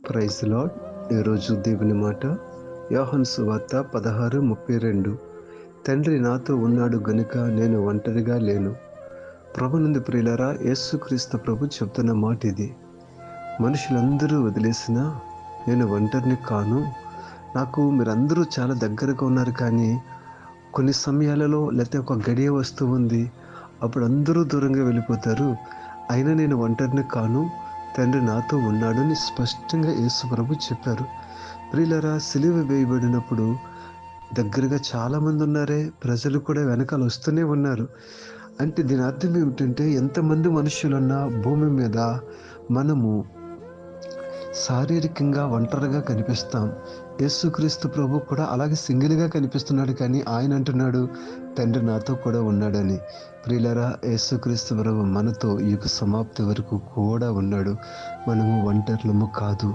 Praise lord. ఈరోజు దేవుని మాట యోహాను సువార్త 16:32. తండ్రి నాతో ఉన్నాడు గనుక నేను ఒంటరిగా లేను. ప్రభునందు ప్రియులారా, యేసుక్రీస్తు ప్రభు చెప్తున్న మాట ఇది. మనుషులందరూ వదిలేసినా నేను ఒంటరిని కాను. నాకు మీరందరూ చాలా దగ్గరగా ఉన్నారు, కానీ కొన్ని సమయాలలో లేకపోతే ఒక గడియ వస్తూ ఉంది, అప్పుడు అందరూ దూరంగా వెళ్ళిపోతారు. అయినా నేను ఒంటరిని కాను, తండ్రి నాతో ఉన్నాడు అని స్పష్టంగా యేసు ప్రభు చెప్పారు. ప్రియులారా, సిలువ వేయబడినప్పుడు దగ్గరగా చాలామంది ఉన్నారే, ప్రజలు కూడా వెనకాల వస్తూనే ఉన్నారు. అంటే దీని అర్థం ఏమిటంటే, ఎంతమంది మనుషులున్నా భూమి మీద మనము శారీరకంగా ఒంటరిగా కనిపిస్తాం. యేసుక్రీస్తు ప్రభు కూడా అలాగే సింగిల్గా కనిపిస్తున్నాడు, కానీ ఆయన అంటున్నాడు తండ్రి నాతో కూడా ఉన్నాడని. ప్రియులారా, యేసుక్రీస్తు ప్రభు మనతో యుగ సమాప్తి వరకు కూడా ఉన్నాడు. మనము ఒంటరులము కాదు.